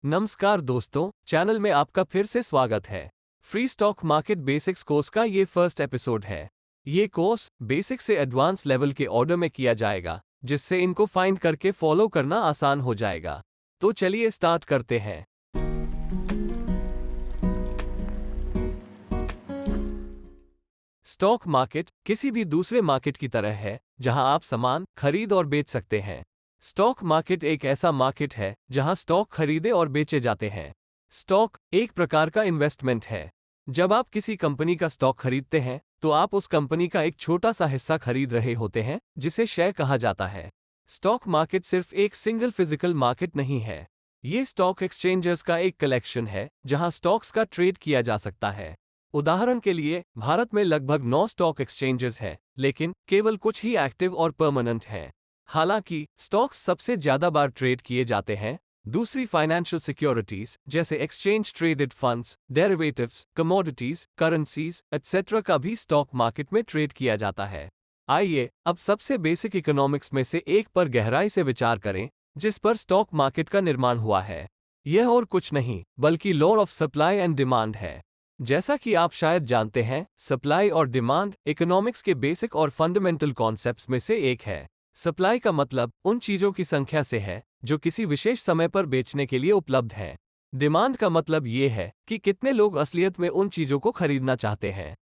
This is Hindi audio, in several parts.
नमस्कार दोस्तों, चैनल में आपका फिर से स्वागत है। Free stock market basics course का ये फर्स्ट एपिसोड है। ये कोर्स बेसिक से एडवांस लेवल के ऑर्डर में किया जाएगा, जिससे इनको फाइंड करके फॉलो करना आसान हो जाएगा। तो चलिए स्टार्ट करते हैं। स्टॉक मार्केट किसी भी दूसरे मार्केट की तरह है, जहां आप सामान खरीद और बेच सकते हैं। स्टॉक मार्केट एक ऐसा मार्केट है जहां स्टॉक खरीदे और बेचे जाते हैं। स्टॉक एक प्रकार का इन्वेस्टमेंट है। जब आप किसी कंपनी का स्टॉक खरीदते हैं, तो आप उस कंपनी का एक छोटा सा हिस्सा खरीद रहे होते हैं, जिसे शेयर कहा जाता है। स्टॉक मार्केट सिर्फ एक सिंगल फिजिकल मार्केट नहीं है। ये स्टॉक एक्सचेंजर्स का एक कलेक्शन है, जहां स्टॉक्स का ट्रेड किया जा सकता है। उदाहरण के लिए, भारत में लगभग 9 स्टॉक एक्सचेंजेस हैं, लेकिन केवल कुछ ही एक्टिव और परमानेंट हैं। हालांकि स्टॉक्स सबसे ज्यादा बार ट्रेड किए जाते हैं। दूसरी फाइनेंशियल सिक्योरिटीज जैसे exchange traded funds, derivatives, commodities, currencies etcetera का भी स्टॉक मार्केट में ट्रेड किया जाता है। आइए अब सबसे बेसिक इकोनॉमिक्स में से एक पर गहराई से विचार करें, जिस पर स्टॉक मार्केट का निर्माण हुआ है। यह और कुछ नहीं बल्कि law of supply and demand है। जैसा कि आप शायद जानते हैं, सप्लाई और डिमांड इकोनॉमिक्स के बेसिक और फंडामेंटल कॉन्सेप्ट्स में से एक है। सप्लाई का मतलब उन चीजों की संख्या से है जो किसी विशेष समय पर बेचने के लिए उपलब्ध हैं। डिमांड का मतलब ये है कि कितने लोग असलियत में उन चीजों को खरीदना चाहते हैं।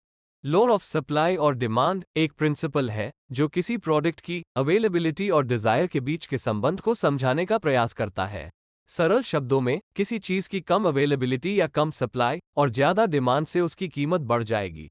लॉ ऑफ सप्लाई और डिमांड एक प्रिंसिपल है जो किसी प्रोडक्ट की अवेलेबिलिटी और डिजायर के बीच के संबंध को समझाने का प्रयास करता है। सरल शब्दों में, किसी चीज की कम अवेलेबिलिटी या कम सप्लाई और ज्यादा डिमांड से उसकी कीमत बढ़ जाएगी,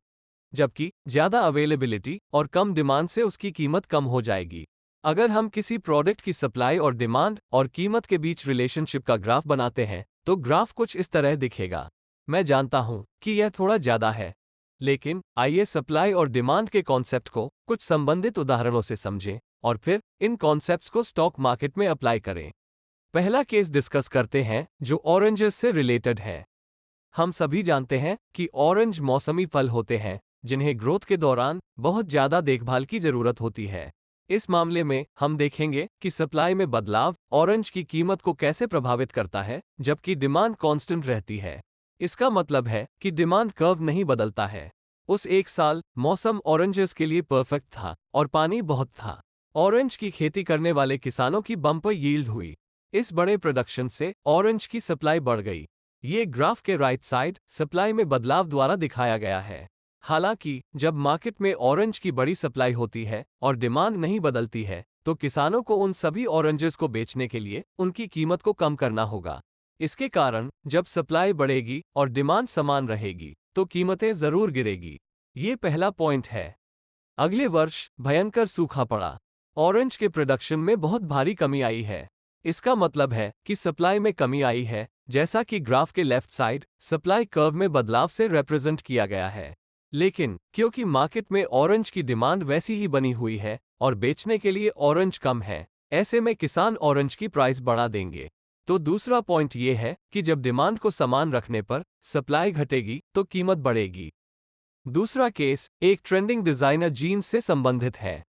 जबकि ज्यादा अवेलेबिलिटी और कम डिमांड से उसकी कीमत कम हो जाएगी। अगर हम किसी प्रोडक्ट की सप्लाई और डिमांड और कीमत के बीच रिलेशनशिप का ग्राफ बनाते हैं, तो ग्राफ कुछ इस तरह दिखेगा। मैं जानता हूं कि यह थोड़ा ज्यादा है, लेकिन आइए सप्लाई और डिमांड के कॉन्सेप्ट को कुछ संबंधित उदाहरणों से समझें और फिर इन कॉन्सेप्ट्स को स्टॉक मार्केट में अप्लाई करें। पहला केस डिस्कस करते हैं जो ऑरेंजेस से रिलेटेड है। हम सभी जानते हैं कि ऑरेंज मौसमी फल होते हैं, जिन्हें ग्रोथ के दौरान बहुत ज्यादा देखभाल की जरूरत होती है। इस मामले में हम देखेंगे कि सप्लाई में बदलाव ऑरेंज की कीमत को कैसे प्रभावित करता है, जबकि डिमांड कांस्टेंट रहती है। इसका मतलब है कि डिमांड कर्व नहीं बदलता है। उस एक साल मौसम ऑरेंजेस के लिए परफेक्ट था और पानी बहुत था। ऑरेंज की खेती करने वाले किसानों की बम्पर यील्ड हुई। इस बड़े प्रोडक्शन से ऑरेंज की सप्लाई बढ़ गई। ये ग्राफ के राइट साइड सप्लाई में बदलाव द्वारा दिखाया गया है। हालांकि जब मार्केट में ऑरेंज की बड़ी सप्लाई होती है और डिमांड नहीं बदलती है, तो किसानों को उन सभी ऑरेंजेस को बेचने के लिए उनकी कीमत को कम करना होगा। इसके कारण जब सप्लाई बढ़ेगी और डिमांड समान रहेगी, तो कीमतें जरूर गिरेगी। ये पहला पॉइंट है। अगले वर्ष भयंकर सूखा पड़ा। ऑरेंज के प्रोडक्शन में बहुत भारी कमी आई है। इसका मतलब है कि सप्लाई में कमी आई है, जैसा कि ग्राफ के लेफ्ट साइड सप्लाई कर्व में बदलाव से रिप्रेजेंट किया गया है। लेकिन क्योंकि मार्केट में ऑरेंज की डिमांड वैसी ही बनी हुई है और बेचने के लिए ऑरेंज कम है, ऐसे में किसान ऑरेंज की प्राइस बढ़ा देंगे। तो दूसरा पॉइंट ये है कि जब डिमांड को समान रखने पर सप्लाई घटेगी तो कीमत बढ़ेगी। दूसरा केस एक ट्रेंडिंग डिजाइनर जीन्स से संबंधित है।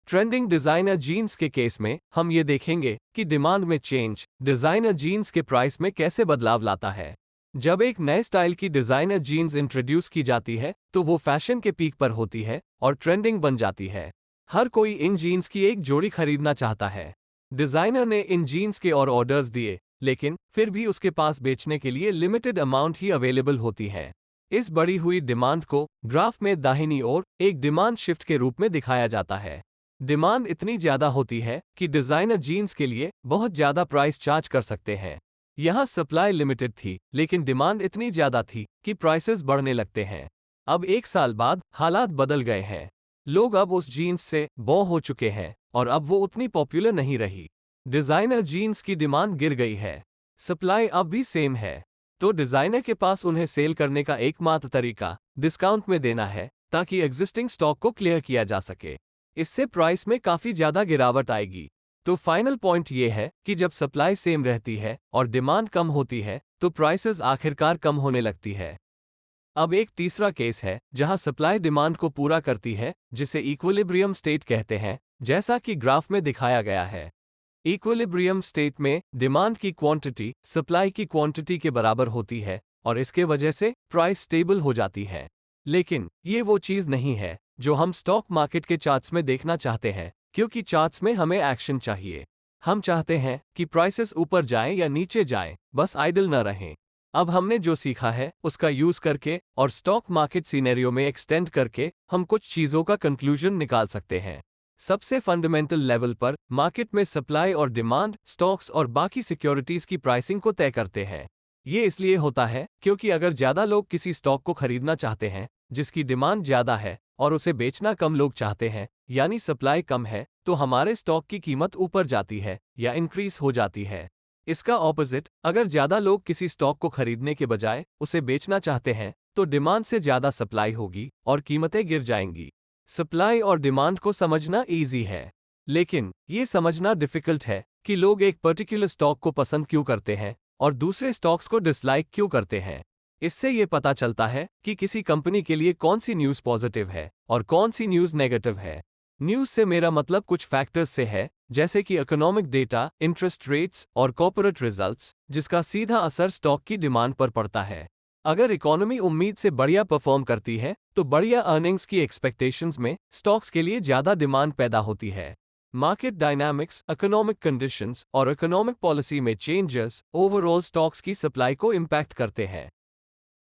ट्रेंडिंग डिजाइनर जीन्स के केस में हम ये देखेंगे कि डिमांड में चेंज डिजाइनर जीन्स के प्राइस में कैसे बदलाव लाता है। जब एक नए स्टाइल की डिजाइनर जीन्स इंट्रोड्यूस की जाती है, तो वो फैशन के पीक पर होती है और ट्रेंडिंग बन जाती है। हर कोई इन जीन्स की एक जोड़ी खरीदना चाहता है। डिजाइनर ने इन जीन्स के और ऑर्डर्स दिए, लेकिन फिर भी उसके पास बेचने के लिए लिमिटेड अमाउंट ही अवेलेबल होती है। इस बढ़ी हुई डिमांड को ग्राफ में दाहिनी ओर एक डिमांड शिफ्ट के रूप में दिखाया जाता है। डिमांड इतनी ज्यादा होती है कि डिजाइनर जीन्स के लिए बहुत ज्यादा प्राइस चार्ज कर सकते हैं। यहाँ सप्लाई लिमिटेड थी, लेकिन डिमांड इतनी ज्यादा थी कि प्राइसेस बढ़ने लगते हैं। अब एक साल बाद हालात बदल गए हैं। लोग अब उस जीन्स से बोर हो चुके हैं और अब वो उतनी पॉपुलर नहीं रही। डिजाइनर जीन्स की डिमांड गिर गई है। सप्लाई अब भी सेम है, तो डिजाइनर के पास उन्हें सेल करने का एकमात्र तरीका डिस्काउंट में देना है, ताकि एग्जिस्टिंग स्टॉक को क्लियर किया जा सके। इससे प्राइस में काफी ज्यादा गिरावट आएगी। तो फाइनल पॉइंट ये है कि जब सप्लाई सेम रहती है और डिमांड कम होती है, तो प्राइसेस आखिरकार कम होने लगती है। अब एक तीसरा केस है जहां सप्लाई डिमांड को पूरा करती है, जिसे इक्विलिब्रियम स्टेट कहते हैं, जैसा कि ग्राफ में दिखाया गया है। इक्विलिब्रियम स्टेट में डिमांड की क्वांटिटी सप्लाई की क्वांटिटी के बराबर होती है और इसके वजह से प्राइस स्टेबल हो जाती है। लेकिन ये वो चीज़ नहीं है जो हम स्टॉक मार्केट के चार्ट्स में देखना चाहते हैं, क्योंकि चार्ट्स में हमें एक्शन चाहिए। हम चाहते हैं कि प्राइसेस ऊपर जाएं या नीचे जाएं, बस आइडल न रहें। अब हमने जो सीखा है उसका यूज करके और स्टॉक मार्केट सिनेरियो में एक्सटेंड करके हम कुछ चीज़ों का कंक्लूजन निकाल सकते हैं। सबसे फंडामेंटल लेवल पर मार्केट में सप्लाई और डिमांड स्टॉक्स और बाकी सिक्योरिटीज की प्राइसिंग को तय करते हैं। ये इसलिए होता है क्योंकि अगर ज्यादा लोग किसी स्टॉक को खरीदना चाहते हैं जिसकी डिमांड ज्यादा है और उसे बेचना कम लोग चाहते हैं, यानी सप्लाई कम है, तो हमारे स्टॉक की कीमत ऊपर जाती है या इंक्रीज हो जाती है। इसका ऑपोजिट, अगर ज्यादा लोग किसी स्टॉक को खरीदने के बजाय उसे बेचना चाहते हैं तो डिमांड से ज्यादा सप्लाई होगी और कीमतें गिर जाएंगी। सप्लाई और डिमांड को समझना इजी है, लेकिन ये समझना डिफिकल्ट है कि लोग एक पर्टिकुलर स्टॉक को पसंद क्यों करते हैं और दूसरे स्टॉक्स को डिसलाइक क्यों करते हैं। इससे ये पता चलता है कि किसी कंपनी के लिए कौन सी न्यूज़ पॉजिटिव है और कौन सी न्यूज़ नेगेटिव है। न्यूज़ से मेरा मतलब कुछ फैक्टर्स से है, जैसे कि इकोनॉमिक डेटा, इंटरेस्ट रेट्स और कॉर्पोरेट रिजल्ट्स, जिसका सीधा असर स्टॉक की डिमांड पर पड़ता है। अगर इकोनॉमी उम्मीद से बढ़िया परफॉर्म करती है तो बढ़िया अर्निंग्स की एक्सपेक्टेशंस में स्टॉक्स के लिए ज्यादा डिमांड पैदा होती है। मार्केट डायनामिक्स, इकोनॉमिक कंडीशंस और इकोनॉमिक पॉलिसी में चेंजेस ओवरऑल स्टॉक्स की सप्लाई को इम्पैक्ट करते हैं।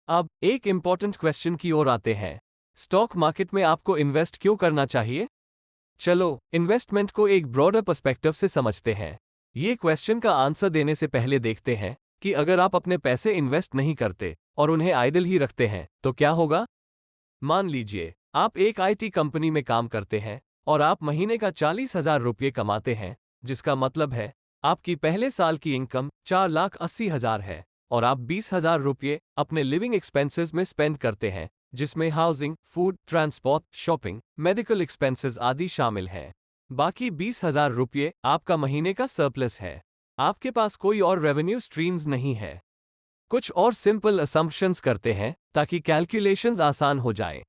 अब एक इम्पॉर्टेंट क्वेश्चन की ओर आते हैं। स्टॉक मार्केट में आपको इन्वेस्ट क्यों करना चाहिए? चलो इन्वेस्टमेंट को एक ब्रॉडर पर्सपेक्टिव से समझते हैं। ये क्वेश्चन का आंसर देने से पहले देखते हैं कि अगर आप अपने पैसे इन्वेस्ट नहीं करते और उन्हें आइडल ही रखते हैं तो क्या होगा। मान लीजिए आप एक आईटी कंपनी में काम करते हैं और आप महीने का 40,000 रुपये कमाते हैं, जिसका मतलब है आपकी पहले साल की इनकम 4,80,000 है और आप 20,000 रुपये अपने लिविंग एक्सपेंसेस में स्पेंड करते हैं, जिसमें housing, food, transport, shopping, medical expenses आदि शामिल हैं। बाकी 20,000 रुपये आपका महीने का सरप्लस है। आपके पास कोई और रेवेन्यू स्ट्रीम्स नहीं है। कुछ और सिंपल असम्पशंस करते हैं ताकि कैलकुलेशंस आसान हो जाए।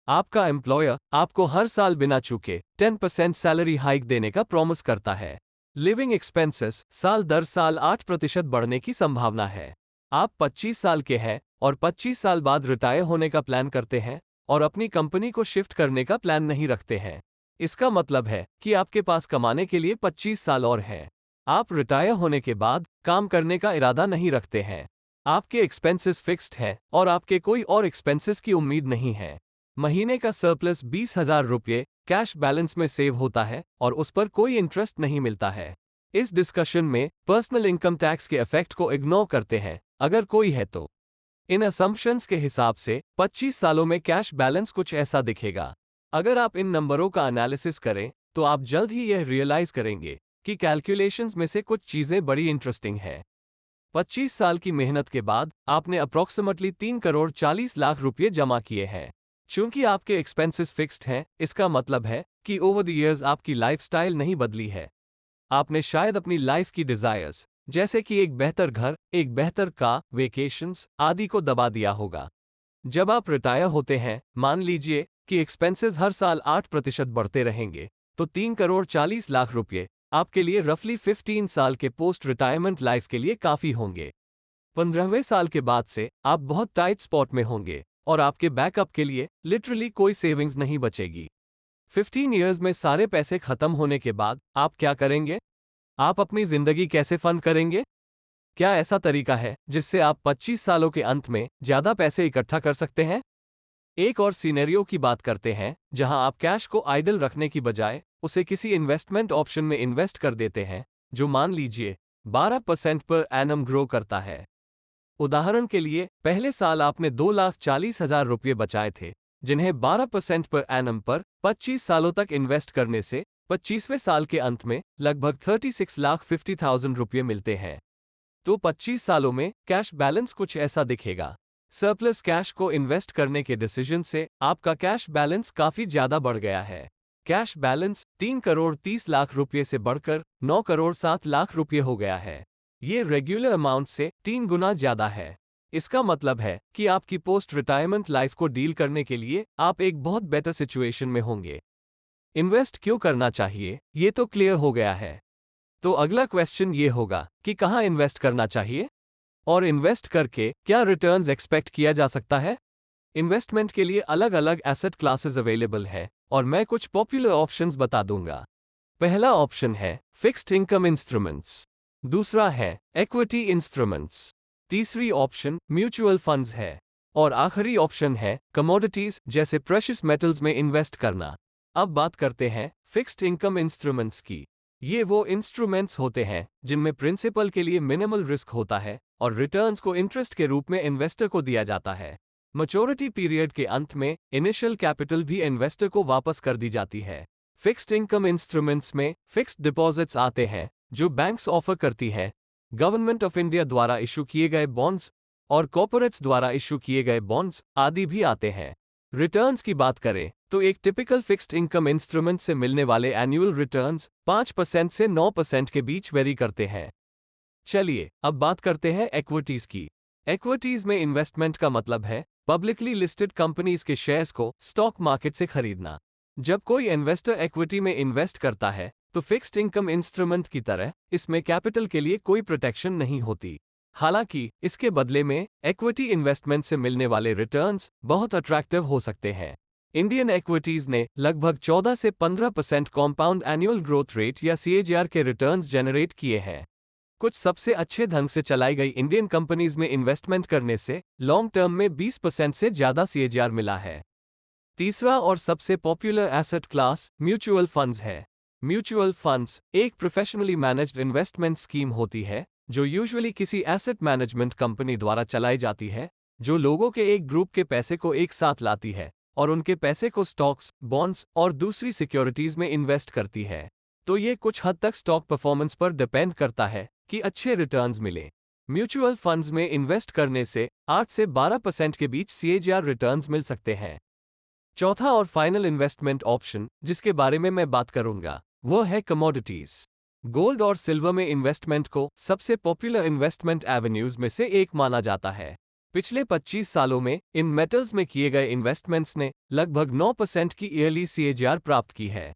आपका एम्प्लॉयर आपको हर साल बिना चूके 10% सैलरी हाइक देने का प्रॉमिस करता है। लिविंग एक्सपेंसेस साल दर साल 8% बढ़ने की संभावना है। आप 25 साल के हैं और 25 साल बाद रिटायर होने का प्लान करते हैं और अपनी कंपनी को शिफ्ट करने का प्लान नहीं रखते हैं। इसका मतलब है कि आपके पास कमाने के लिए 25 साल और हैं। आप रिटायर होने के बाद काम करने का इरादा नहीं रखते हैं। आपके एक्सपेंसेस फिक्स्ड हैं और आपके कोई और एक्सपेंसेस की उम्मीद नहीं है। महीने का सरप्लस 20,000 रुपये कैश बैलेंस में सेव होता है और उस पर कोई इंटरेस्ट नहीं मिलता है। इस डिस्कशन में पर्सनल इनकम टैक्स के इफेक्ट को इग्नोर करते हैं, अगर कोई है तो। इन असम्पशंस के हिसाब से 25 सालों में कैश बैलेंस कुछ ऐसा दिखेगा। अगर आप इन नंबरों का एनालिसिस करें तो आप जल्द ही यह रियलाइज करेंगे कि कैलकुलेशंस में से कुछ चीजें बड़ी इंटरेस्टिंग हैं। 25 साल की मेहनत के बाद आपने अप्रॉक्सिमेटली 3,40,00,000 रुपये जमा किए हैं। चूंकि आपके एक्सपेंसेस फिक्स्ड हैं, इसका मतलब है कि ओवर द इयर्स आपकी लाइफस्टाइल नहीं बदली है। आपने शायद अपनी लाइफ की डिजायर्स, जैसे कि एक बेहतर घर, एक बेहतर कार, वेकेशंस आदि को दबा दिया होगा। जब आप रिटायर होते हैं, मान लीजिए कि एक्सपेंसेस हर साल 8% बढ़ते रहेंगे, तो 3,40,00,000 रुपये आपके लिए रफली 15 साल के पोस्ट रिटायरमेंट लाइफ के लिए काफी होंगे। 15वें साल के बाद से आप बहुत टाइट स्पॉट में होंगे और आपके बैकअप के लिए लिटरली कोई सेविंग्स नहीं बचेगी। 15 इयर्स में सारे पैसे खत्म होने के बाद आप क्या करेंगे? आप अपनी जिंदगी कैसे फंड करेंगे? क्या ऐसा तरीका है जिससे आप 25 सालों के अंत में ज्यादा पैसे इकट्ठा कर सकते हैं? एक और सिनेरियो की बात करते हैं जहां आप कैश को आइडल रखने की बजाय उसे किसी इन्वेस्टमेंट ऑप्शन में इन्वेस्ट कर देते हैं, जो मान लीजिए 12% पर एनम ग्रो करता है। उदाहरण के लिए, पहले साल आपने 2,40,000 रुपये बचाए थे, जिन्हें 12% पर एनम पर 25 सालों तक इन्वेस्ट करने से 25वें साल के अंत में लगभग 36,50,000 रुपये मिलते हैं। तो 25 सालों में कैश बैलेंस कुछ ऐसा दिखेगा। सरप्लस कैश को इन्वेस्ट करने के डिसीजन से आपका कैश बैलेंस काफी ज्यादा बढ़ गया है। कैश बैलेंस 3,30,00,000 रुपये से बढ़कर 9,07,00,000 रुपये हो गया है। ये रेगुलर अमाउंट से 3 गुना ज्यादा है। इसका मतलब है कि आपकी पोस्ट रिटायरमेंट लाइफ को डील करने के लिए आप एक बहुत बेटर सिचुएशन में होंगे। इन्वेस्ट क्यों करना चाहिए, ये तो क्लियर हो गया है। तो अगला क्वेश्चन ये होगा कि कहाँ इन्वेस्ट करना चाहिए और इन्वेस्ट करके क्या रिटर्न्स एक्सपेक्ट किया जा सकता है। इन्वेस्टमेंट के लिए अलग अलग एसेट क्लासेस अवेलेबल है और मैं कुछ पॉपुलर ऑप्शंस बता दूंगा। पहला ऑप्शन है फिक्स्ड इनकम इंस्ट्रूमेंट्स, दूसरा है इक्विटी इंस्ट्रूमेंट्स, तीसरी ऑप्शन म्यूचुअल फंड्स है और आखिरी ऑप्शन है कमोडिटीज जैसे प्रेशियस मेटल्स में इन्वेस्ट करना। अब बात करते हैं फिक्स्ड इनकम इंस्ट्रूमेंट्स की। ये वो इंस्ट्रूमेंट्स होते हैं जिनमें प्रिंसिपल के लिए मिनिमल रिस्क होता है और रिटर्न्स को इंटरेस्ट के रूप में इन्वेस्टर को दिया जाता है। मैच्योरिटी पीरियड के अंत में इनिशियल कैपिटल भी इन्वेस्टर को वापस कर दी जाती है। फिक्स्ड इनकम इंस्ट्रूमेंट्स में फिक्स्ड डिपॉजिट्स आते हैं जो बैंक्स ऑफर करती हैं, गवर्नमेंट ऑफ इंडिया द्वारा इशू किए गए बॉन्ड्स और कॉर्पोरेट्स द्वारा इशू किए गए बॉन्ड्स आदि भी आते हैं। रिटर्न्स की बात करें तो एक टिपिकल फिक्स्ड इनकम इंस्ट्रूमेंट से मिलने वाले एनुअल रिटर्न्स 5% से 9% के बीच वेरी करते हैं। चलिए अब बात करते हैं इक्विटीज की। इक्विटीज में इन्वेस्टमेंट का मतलब है पब्लिकली लिस्टेड कंपनीज के शेयर्स को स्टॉक मार्केट से खरीदना। जब कोई इन्वेस्टर इक्विटी में इन्वेस्ट करता है तो फिक्स्ड इनकम इंस्ट्रूमेंट की तरह इसमें कैपिटल के लिए कोई प्रोटेक्शन नहीं होती। हालांकि इसके बदले में इक्विटी इन्वेस्टमेंट से मिलने वाले रिटर्न्स बहुत अट्रैक्टिव हो सकते हैं। इंडियन इक्विटीज ने लगभग 14 से 15% कॉम्पाउंड एनुअल ग्रोथ रेट या CAGR के रिटर्न्स जनरेट किए हैं। कुछ सबसे अच्छे ढंग से चलाई गई इंडियन कंपनीज में इन्वेस्टमेंट करने से लॉन्ग टर्म में 20% से ज्यादा CAGR मिला है। तीसरा और सबसे popular asset class mutual funds है। म्यूचुअल फंड्स एक प्रोफेशनली मैनेज्ड इन्वेस्टमेंट स्कीम होती है जो यूजुअली किसी एसेट मैनेजमेंट कंपनी द्वारा चलाई जाती है, जो लोगों के एक ग्रुप के पैसे को एक साथ लाती है और उनके पैसे को स्टॉक्स, बॉन्ड्स और दूसरी सिक्योरिटीज में इन्वेस्ट करती है। तो ये कुछ हद तक स्टॉक परफॉर्मेंस पर डिपेंड करता है कि अच्छे रिटर्न्स मिले। म्यूचुअल फंड्स में इन्वेस्ट करने से 8 से 12% के बीच CAGR रिटर्न्स मिल सकते हैं। चौथा और फाइनल इन्वेस्टमेंट ऑप्शन जिसके बारे में मैं बात करूंगा वो है कमोडिटीज। गोल्ड और सिल्वर में इन्वेस्टमेंट को सबसे पॉपुलर इन्वेस्टमेंट एवेन्यूज में से एक माना जाता है। पिछले 25 सालों में इन मेटल्स में किए गए इन्वेस्टमेंट्स ने लगभग 9% की ईयरली CAGR प्राप्त की है।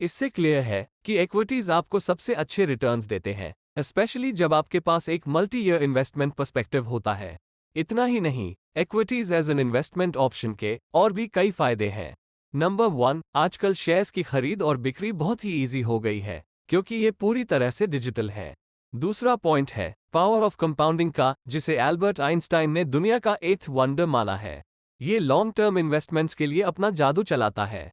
इससे क्लियर है कि इक्विटीज आपको सबसे अच्छे रिटर्न्स देते हैं, स्पेशली जब आपके पास एक मल्टी ईयर इन्वेस्टमेंट पर्सपेक्टिव होता है। इतना ही नहीं, equities as an investment option के और भी कई फायदे हैं। नंबर 1, आजकल शेयर्स की खरीद और बिक्री बहुत ही ईजी हो गई है क्योंकि ये पूरी तरह से डिजिटल है। दूसरा पॉइंट है पावर ऑफ कंपाउंडिंग का, जिसे एल्बर्ट आइंस्टाइन ने दुनिया का 8th वंडर माना है। ये लॉन्ग टर्म इन्वेस्टमेंट्स के लिए अपना जादू चलाता है।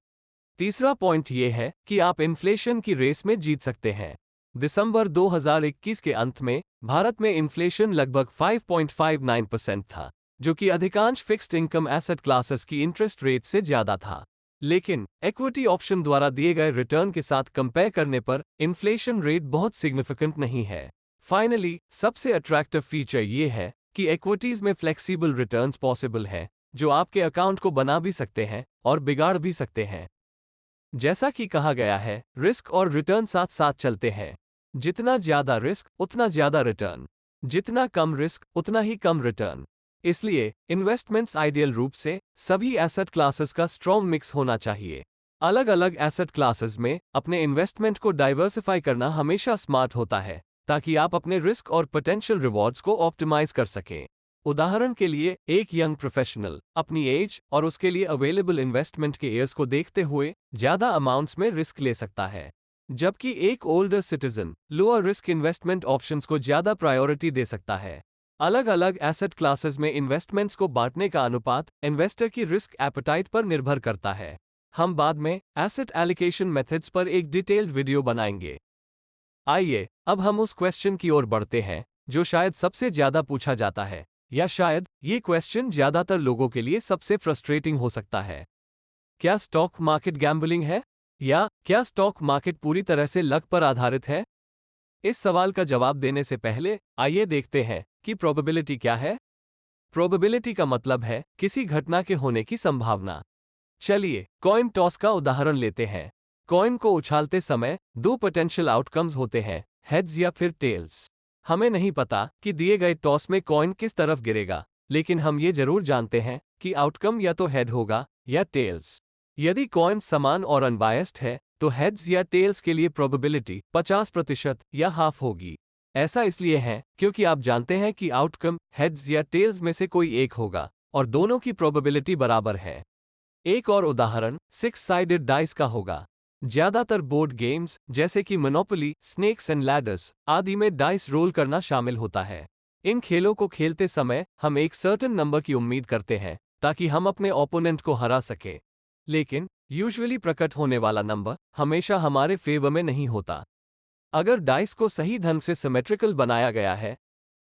तीसरा पॉइंट ये है कि आप इन्फ्लेशन की रेस में जीत सकते हैं। दिसंबर 2021 के अंत में भारत में इन्फ्लेशन लगभग 5.59% था, जो कि अधिकांश फिक्स्ड इनकम एसेट क्लासेस की इंटरेस्ट रेट से ज्यादा था। लेकिन इक्विटी ऑप्शन द्वारा दिए गए रिटर्न के साथ कंपेयर करने पर इन्फ्लेशन रेट बहुत सिग्निफिकेंट नहीं है। फाइनली, सबसे अट्रैक्टिव फीचर ये है कि इक्विटीज में फ्लेक्सिबल रिटर्न्स पॉसिबल है, जो आपके अकाउंट को बना भी सकते हैं और बिगाड़ भी सकते हैं। जैसा कि कहा गया है, रिस्क और रिटर्न साथ साथ चलते हैं। जितना ज्यादा रिस्क उतना ज्यादा रिटर्न, जितना कम रिस्क उतना ही कम रिटर्न। इसलिए इन्वेस्टमेंट्स आइडियल रूप से सभी एसेट क्लासेस का स्ट्रॉन्ग मिक्स होना चाहिए। अलग अलग एसेट क्लासेस में अपने इन्वेस्टमेंट को डाइवर्सिफाई करना हमेशा स्मार्ट होता है, ताकि आप अपने रिस्क और पोटेंशियल रिवॉर्ड्स को ऑप्टिमाइज कर सकें। उदाहरण के लिए, एक यंग प्रोफेशनल अपनी एज और उसके लिए अवेलेबल इन्वेस्टमेंट के ईयर्स को देखते हुए ज्यादा अमाउंट्स में रिस्क ले सकता है, जबकि एक older citizen lower risk investment options को ज्यादा प्रायोरिटी दे सकता है। अलग अलग एसेट क्लासेस में इन्वेस्टमेंट्स को बांटने का अनुपात इन्वेस्टर की रिस्क एपेटाइट पर निर्भर करता है। हम बाद में एसेट एलोकेशन मेथड्स पर एक डिटेल्ड वीडियो बनाएंगे। आइए अब हम उस क्वेश्चन की ओर बढ़ते हैं जो शायद सबसे ज्यादा पूछा जाता है, या शायद ये क्वेश्चन ज्यादातर लोगों के लिए सबसे फ्रस्ट्रेटिंग हो सकता है। क्या स्टॉक मार्केट गैम्बलिंग है, या क्या स्टॉक मार्केट पूरी तरह से लक पर आधारित है? इस सवाल का जवाब देने से पहले आइए देखते हैं कि प्रोबेबिलिटी क्या है। प्रोबेबिलिटी का मतलब है किसी घटना के होने की संभावना। चलिए कॉइन टॉस का उदाहरण लेते हैं। कॉइन को उछालते समय दो पोटेंशियल आउटकम्स होते हैं, हेड्स या फिर टेल्स। हमें नहीं पता कि दिए गए टॉस में कॉइन किस तरफ गिरेगा, लेकिन हम ये जरूर जानते हैं कि आउटकम या तो हेड होगा या टेल्स। यदि कॉइन समान और अनबायस्ड है तो हेड्स या टेल्स के लिए प्रोबेबिलिटी 50% या हाफ होगी। ऐसा इसलिए है क्योंकि आप जानते हैं कि आउटकम हेड्स या टेल्स में से कोई एक होगा और दोनों की प्रोबेबिलिटी बराबर है। एक और उदाहरण 6 साइडेड डाइस का होगा। ज्यादातर बोर्ड गेम्स जैसे कि मोनोपोली, स्नेक्स एंड लैडर्स आदि में डाइस रोल करना शामिल होता है। इन खेलों को खेलते समय हम एक सर्टेन नंबर की उम्मीद करते हैं ताकि हम अपने ओपोनेंट को हरा सकें। लेकिन यूजुअली प्रकट होने वाला नंबर हमेशा हमारे फेवर में नहीं होता। अगर डाइस को सही ढंग से सिमेट्रिकल बनाया गया है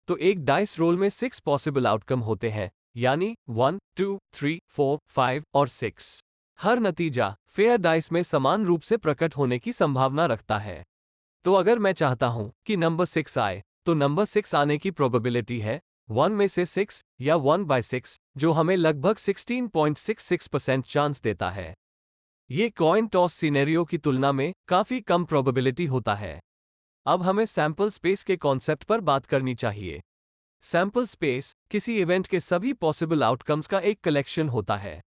तो एक डाइस रोल में 6 पॉसिबल आउटकम होते हैं, यानी 1, 2, 3, 4, 5 और 6। हर नतीजा फेयर डाइस में समान रूप से प्रकट होने की संभावना रखता है। तो अगर मैं चाहता हूं कि नंबर 6 आए, तो नंबर 6 आने की प्रोबेबिलिटी है 1 में से 6 या 1/6, जो हमें लगभग 16.66% चांस देता है। ये कॉइन टॉस सिनेरियो की तुलना में काफी कम प्रोबेबिलिटी होता है। अब हमें सैंपल स्पेस के कॉन्सेप्ट पर बात करनी चाहिए। सैंपल स्पेस किसी इवेंट के सभी पॉसिबल आउटकम्स का एक कलेक्शन होता है।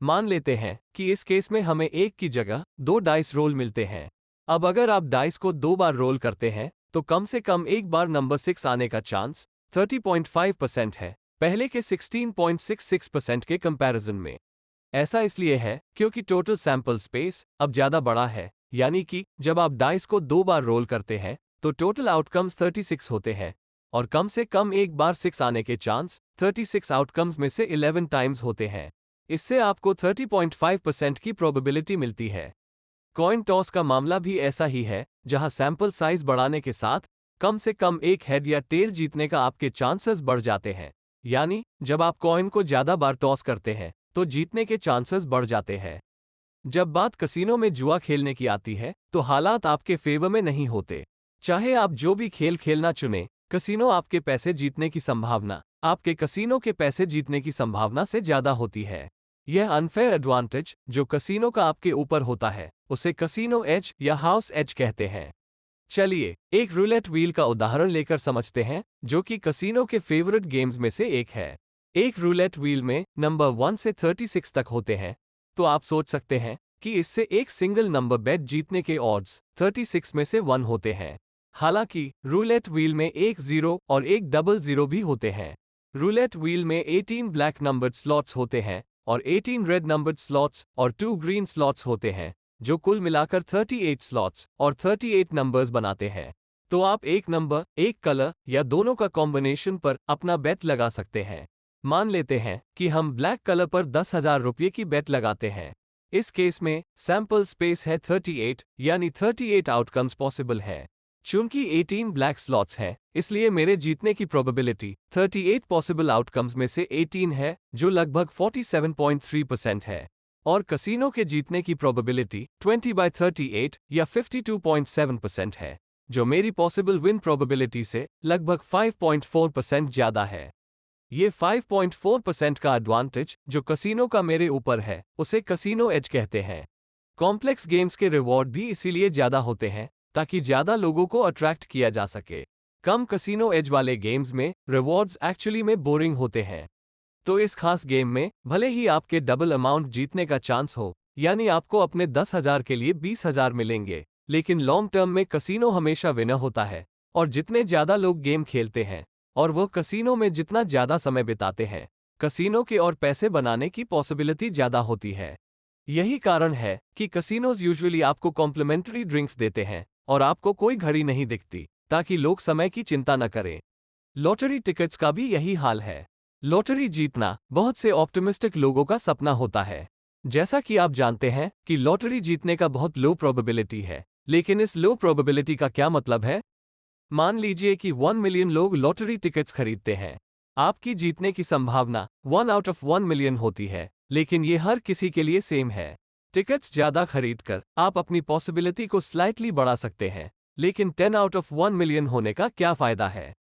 मान लेते हैं कि इस केस में हमें एक की जगह 2 डाइस रोल मिलते हैं। अब अगर आप डाइस को 2 बार रोल करते हैं तो कम से कम एक बार नंबर 6 आने का चांस 30.5% है, पहले के 16.66% के कंपैरिजन में। ऐसा इसलिए है क्योंकि टोटल सैंपल स्पेस अब ज्यादा बड़ा है, यानी कि जब आप डाइस को 2 बार रोल करते हैं तो टोटल आउटकम्स 36 होते हैं और कम से कम एक बार 6 आने के चांस 36 आउटकम्स में से 11 टाइम्स होते हैं। इससे आपको 30.5% की प्रोबेबिलिटी मिलती है। कॉइन टॉस का मामला भी ऐसा ही है, जहां सैंपल साइज बढ़ाने के साथ कम से कम एक हेड या टेल जीतने का आपके चांसेस बढ़ जाते हैं। यानी जब आप कॉइन को ज्यादा बार टॉस करते हैं तो जीतने के चांसेस बढ़ जाते हैं। जब बात कसीनो में जुआ खेलने की आती है तो हालात आपके फेवर में नहीं होते। चाहे आप जो भी खेल खेलना चुनें, कसीनो आपके पैसे जीतने की संभावना आपके कसीनो के पैसे जीतने की संभावना से ज्यादा होती है। यह अनफेयर एडवांटेज जो कसीनो का आपके ऊपर होता है उसे कसीनो एज या हाउस एज कहते हैं। चलिए एक रूलेट व्हील का उदाहरण लेकर समझते हैं, जो कि कसीनो के फेवरेट गेम्स में से एक है। एक रूलेट व्हील में नंबर 1 से 36 तक होते हैं, तो आप सोच सकते हैं कि इससे एक सिंगल नंबर बेट जीतने के ऑड्स 36 में से 1 होते हैं। हालांकि रूलेट व्हील में एक 0 और एक डबल 0 भी होते हैं। रूलेट व्हील में 18 ब्लैक नंबर्ड स्लॉट्स होते हैं और 18 रेड नंबर्ड स्लॉट्स और 2 ग्रीन स्लॉट्स होते हैं, जो कुल मिलाकर 38 स्लॉट्स और 38 नंबर्स बनाते हैं। तो आप एक नंबर, एक कलर या दोनों का कॉम्बिनेशन पर अपना बेट लगा सकते हैं। मान लेते हैं कि हम ब्लैक कलर पर 10,000 रुपये की बेट लगाते हैं। इस केस में सैंपल स्पेस है 38, यानी 38 आउटकम्स पॉसिबल है। चूंकि 18 ब्लैक स्लॉट्स हैं, इसलिए मेरे जीतने की प्रोबेबिलिटी 38 पॉसिबल आउटकम्स में से 18 है, जो लगभग 47.3% है। और कसीनो के जीतने की प्रोबेबिलिटी 20/38 या 52.7% है, जो मेरी पॉसिबल विन प्रोबेबिलिटी से लगभग 5.4% ज्यादा है। ये 5.4% का एडवांटेज जो कसीनो का मेरे ऊपर है, उसे कसीनो एज कहते हैं। कॉम्प्लेक्स गेम्स के रिवॉर्ड भी इसीलिए ज्यादा होते हैं ताकि ज्यादा लोगों को अट्रैक्ट किया जा सके। कम कसीनो एज वाले गेम्स में रिवॉर्ड्स एक्चुअली में बोरिंग होते हैं। तो इस खास गेम में भले ही आपके डबल अमाउंट जीतने का चांस हो, यानी आपको अपने 10,000 के लिए 20,000 मिलेंगे, लेकिन लॉन्ग टर्म में कसीनो हमेशा विनर होता है। और जितने ज्यादा लोग गेम खेलते हैं और वो कसीनो में जितना ज्यादा समय बिताते हैं, कसीनो के और पैसे बनाने की पॉसिबिलिटी ज्यादा होती है। यही कारण है कि कसीनोज यूजुअली आपको कॉम्प्लीमेंट्री ड्रिंक्स देते हैं और आपको कोई घड़ी नहीं दिखती, ताकि लोग समय की चिंता न करें। लॉटरी टिकट्स का भी यही हाल है। लॉटरी जीतना बहुत से ऑप्टिमिस्टिक लोगों का सपना होता है। जैसा कि आप जानते हैं कि लॉटरी जीतने का बहुत लो प्रोबेबिलिटी है, लेकिन इस लो प्रोबेबिलिटी का क्या मतलब है? मान लीजिए कि 1 मिलियन लोग लॉटरी टिकट्स खरीदते हैं। आपकी जीतने की संभावना 1 आउट ऑफ 1 मिलियन होती है, लेकिन ये हर किसी के लिए सेम है। टिकट्स ज्यादा खरीदकर आप अपनी पॉसिबिलिटी को स्लाइटली बढ़ा सकते हैं, लेकिन 10 आउट ऑफ 1 मिलियन होने का क्या फायदा है?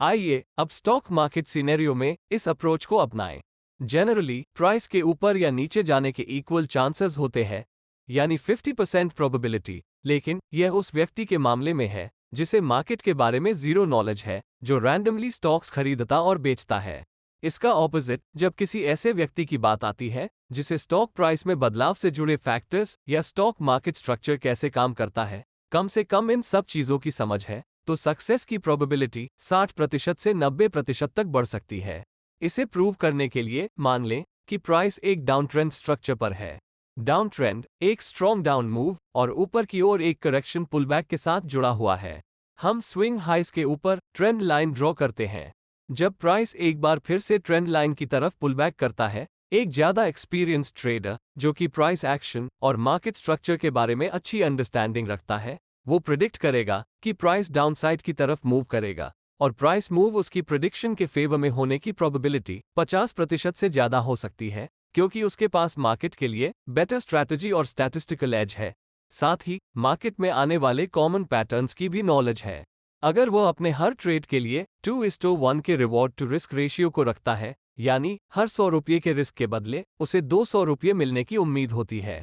आइए अब स्टॉक मार्केट सिनेरियो में इस अप्रोच को अपनाएं। जनरली प्राइस के ऊपर या नीचे जाने के इक्वल चांसेस होते हैं, यानी 50% प्रोबेबिलिटी, लेकिन यह उस व्यक्ति के मामले में है जिसे मार्केट के बारे में जीरो नॉलेज है, जो रैंडमली स्टॉक्स खरीदता और बेचता है। इसका ऑपोजिट जब किसी ऐसे व्यक्ति की बात आती है जिसे स्टॉक प्राइस में बदलाव से जुड़े फैक्टर्स या स्टॉक मार्केट स्ट्रक्चर कैसे काम करता है, कम से कम इन सब चीजों की समझ है, तो सक्सेस की प्रोबेबिलिटी 60% से 90% तक बढ़ सकती है। इसे प्रूव करने के लिए मान लें कि प्राइस एक डाउन ट्रेंड स्ट्रक्चर पर है। डाउन ट्रेंड एक स्ट्रॉन्ग डाउन मूव और ऊपर की ओर एक करेक्शन पुलबैक के साथ जुड़ा हुआ है। हम स्विंग हाइस के ऊपर ट्रेंड लाइन ड्रॉ करते हैं। जब प्राइस एक बार फिर से ट्रेंड लाइन की तरफ पुलबैक करता है, एक ज्यादा एक्सपीरियंस्ड ट्रेडर जो कि प्राइस एक्शन और मार्केट स्ट्रक्चर के बारे में अच्छी अंडरस्टैंडिंग रखता है, वो प्रिडिक्ट करेगा कि प्राइस डाउनसाइड की तरफ मूव करेगा और प्राइस मूव उसकी प्रिडिक्शन के फेवर में होने की प्रोबेबिलिटी 50% से ज्यादा हो सकती है, क्योंकि उसके पास मार्केट के लिए बेटर स्ट्रैटेजी और स्टैटिस्टिकल एज है। साथ ही मार्केट में आने वाले कॉमन पैटर्न्स की भी नॉलेज है। अगर वो अपने हर ट्रेड के लिए 2:1 के रिवॉर्ड टू रिस्क रेशियो को रखता है, यानी हर 100 रुपये के रिस्क के बदले उसे 200 रुपये मिलने की उम्मीद होती है।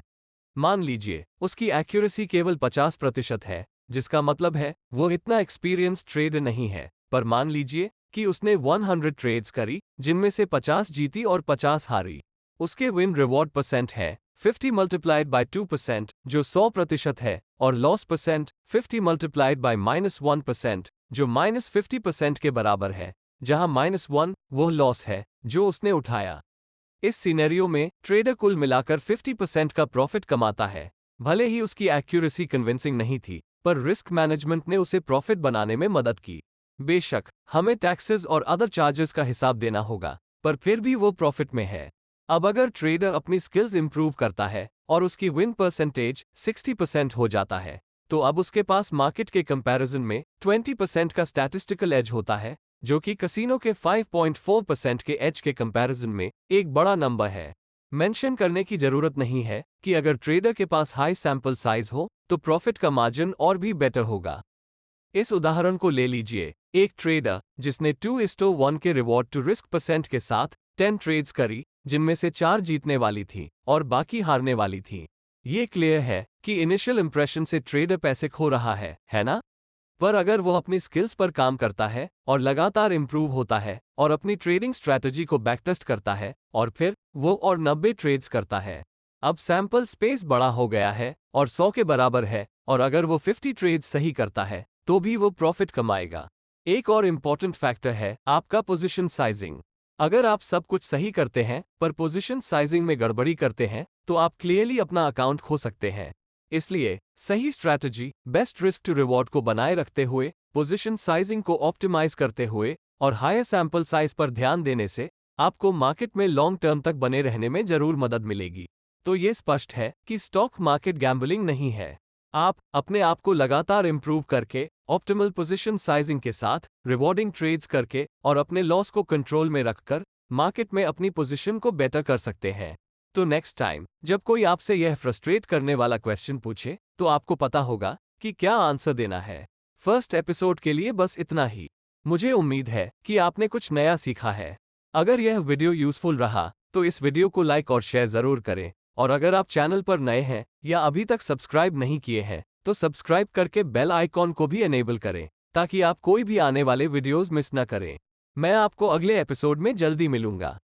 मान लीजिए उसकी एक्यूरेसी केवल 50% है, जिसका मतलब है वो इतना एक्सपीरियंस ट्रेडर नहीं है। पर मान लीजिए कि उसने 100 ट्रेड्स करी, जिनमें से 50 जीती और 50 हारी। उसके विन रिवॉर्ड परसेंट है 50 मल्टीप्लाइड बाय 2%, जो 100% है, और लॉस परसेंट 50 मल्टीप्लाइड बाय -1%, जो -50% के बराबर है, जहां -1 वो लॉस है जो उसने उठाया। इस सिनेरियो में ट्रेडर कुल मिलाकर 50% का प्रॉफिट कमाता है। भले ही उसकी एक्यूरेसी कन्विंसिंग नहीं थी, पर रिस्क मैनेजमेंट ने उसे प्रॉफिट बनाने में मदद की। बेशक हमें टैक्सेस और अदर चार्जेस का हिसाब देना होगा, पर फिर भी वो प्रॉफिट में है। अब अगर ट्रेडर अपनी स्किल्स इंप्रूव करता है और उसकी विन परसेंटेज 60% हो जाता है, तो अब उसके पास मार्केट के कंपैरिजन में 20% का स्टैटिस्टिकल एज होता है, जो कि कसिनो के 5.4% के एज के कंपैरिजन में एक बड़ा नंबर है। मेंशन करने की जरूरत नहीं है कि अगर ट्रेडर के पास हाई सैंपल साइज हो तो प्रॉफिट का मार्जिन और भी बेटर होगा। इस उदाहरण को ले लीजिए, एक ट्रेडर जिसने 2:1 के रिवॉर्ड टू रिस्क परसेंट के साथ 10 ट्रेड्स करी, जिनमें से 4 जीतने वाली थी और बाकी हारने वाली थी। ये क्लियर है कि इनिशियल इंप्रेशन से ट्रेडर पैसे खो रहा है ना? पर अगर वो अपनी स्किल्स पर काम करता है और लगातार इंप्रूव होता है और अपनी ट्रेडिंग स्ट्रैटेजी को बैकटेस्ट करता है और फिर वो और 90 ट्रेड्स करता है, अब सैंपल स्पेस बड़ा हो गया है और 100 के बराबर है, और अगर वो 50 ट्रेड्स सही करता है तो भी वो प्रॉफिट कमाएगा। एक और इम्पॉर्टेंट फैक्टर है आपका पोजीशन साइजिंग। अगर आप सब कुछ सही करते हैं पर पोजीशन साइजिंग में गड़बड़ी करते हैं, तो आप क्लियरली अपना अकाउंट खो सकते हैं। इसलिए सही strategy, best risk to reward को बनाए रखते हुए, पोजीशन साइजिंग को ऑप्टिमाइज करते हुए और हायर सैंपल साइज पर ध्यान देने से आपको मार्केट में लॉन्ग टर्म तक बने रहने में जरूर मदद मिलेगी। तो ये स्पष्ट है कि स्टॉक मार्केट गैम्बलिंग नहीं है। आप अपने आप को लगातार इंप्रूव करके, ऑप्टिमल पोजीशन साइजिंग के साथ, रिवॉर्डिंग ट्रेड्स करके और अपने लॉस को कंट्रोल में रखकर मार्केट में अपनी पोजीशन को बेटर कर सकते हैं। तो नेक्स्ट टाइम जब कोई आपसे यह फ्रस्ट्रेट करने वाला क्वेश्चन पूछे, तो आपको पता होगा कि क्या आंसर देना है। फर्स्ट एपिसोड के लिए बस इतना ही। मुझे उम्मीद है कि आपने कुछ नया सीखा है। अगर यह वीडियो यूजफुल रहा तो इस वीडियो को लाइक और शेयर जरूर करें, और अगर आप चैनल पर नए हैं या अभी तक सब्सक्राइब नहीं किए हैं तो सब्सक्राइब करके बेल आइकॉन को भी एनेबल करें, ताकि आप कोई भी आने वाले वीडियोस मिस न करें। मैं आपको अगले एपिसोड में जल्दी मिलूंगा।